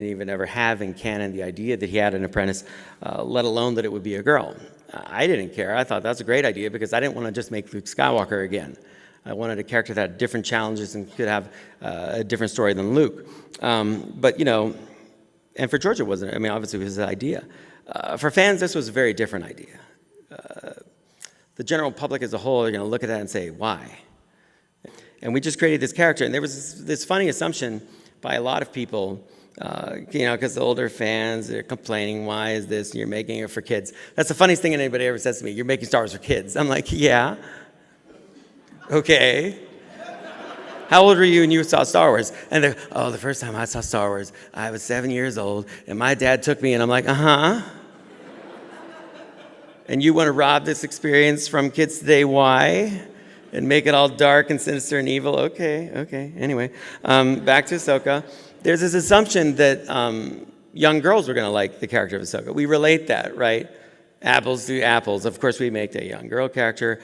didn't even ever have in canon the idea that he had an apprentice, let alone that it would be a girl. I didn't care. I thought that's a great idea because I didn't want to just make Luke Skywalker again. I wanted a character that had different challenges and could have a different story than Luke. But, you know, and for George it wasn't. I mean, obviously it was his idea. For fans, this was a very different idea. The general public as a whole are going to look at that and say, why? And we just created this character. And there was this funny assumption by a lot of people, you know, because the older fans, they're complaining, why is this? You're making it for kids. That's the funniest thing anybody ever says to me. You're making Star Wars for kids. I'm like, yeah. Okay. How old were you when you saw Star Wars? And they're, oh, the first time I saw Star Wars, I was 7 years old, and my dad took me, and I'm like, uh-huh. And you want to rob this experience from kids today, why? And make it all dark and sinister and evil? Okay. Anyway, back to Ahsoka. There's this assumption that young girls were going to like the character of Ahsoka. We relate that, right? Apples to apples. Of course, we make a young girl character,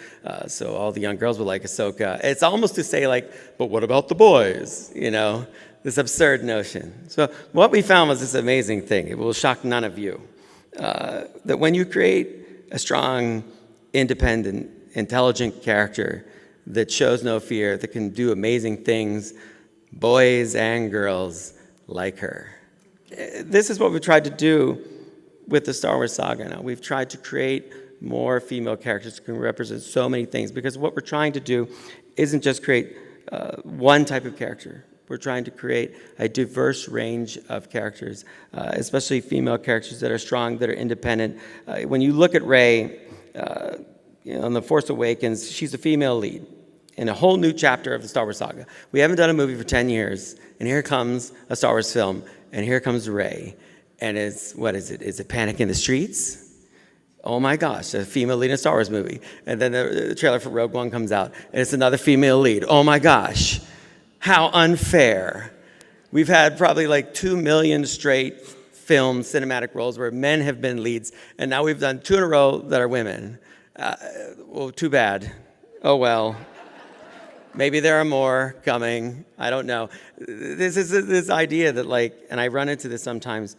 so all the young girls would like Ahsoka. It's almost to say, like, but what about the boys? You know, this absurd notion. So what we found was this amazing thing. It will shock none of you. That when you create a strong, independent, intelligent character that shows no fear, that can do amazing things, boys and girls like her. This is what we've tried to do with the Star Wars saga now. We've tried to create more female characters who can represent so many things, because what we're trying to do isn't just create one type of character. We're trying to create a diverse range of characters, especially female characters that are strong, that are independent. When you look at Rey, you know, in The Force Awakens, she's a female lead in a whole new chapter of the Star Wars saga. We haven't done a movie for 10 years, and here comes a Star Wars film, and here comes Rey. And what is it? Is it Panic in the Streets? Oh my gosh, a female lead in a Star Wars movie. And then the trailer for Rogue One comes out, and it's another female lead. Oh my gosh, how unfair. We've had probably like 2 million straight film cinematic roles where men have been leads, and now we've done 2 in a row that are women. Well, too bad. Oh well. Maybe there are more coming. I don't know. This is this idea that, like, and I run into this sometimes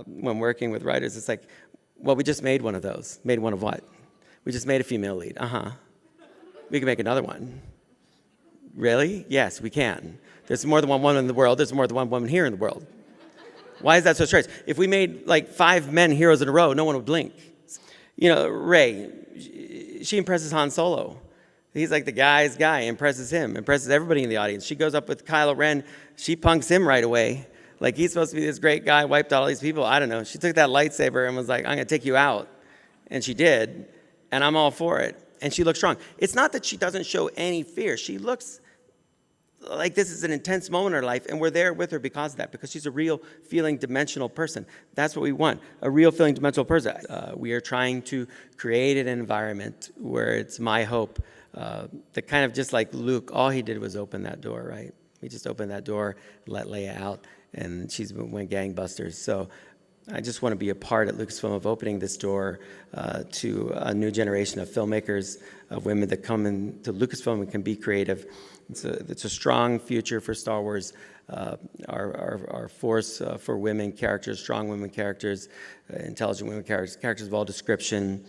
when working with writers. It's like, well, we just made one of those. Made one of what? We just made a female lead. We can make another one. Really? Yes, we can. There's more than one woman in the world. There's more than one woman here in the world. Why is that so strange? If we made like 5 men heroes in a row, no one would blink. You know, Rey, she impresses Han Solo. He's like the guy's guy, impresses him, impresses everybody in the audience. She goes up with Kylo Ren, she punks him right away. Like, he's supposed to be this great guy, wiped out all these people. I don't know. She took that lightsaber and was like, I'm going to take you out. And she did, and I'm all for it. And she looks strong. It's not that she doesn't show any fear. She looks like this is an intense moment in her life, and we're there with her because of that, because she's a real feeling dimensional person. That's what we want, a real feeling dimensional person. We are trying to create an environment where it's my hope that kind of just like Luke, all he did was open that door, right? He just opened that door, let Leia out, and she's went gangbusters. So I just want to be a part at Lucasfilm of opening this door to a new generation of filmmakers, of women that come into Lucasfilm and can be creative. It's a strong future for Star Wars. Our force for women characters, strong women characters, intelligent women characters, characters of all description.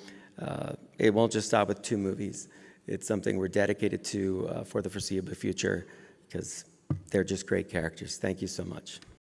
It won't just stop with 2 movies. It's something we're dedicated to for the foreseeable future, because they're just great characters. Thank you so much.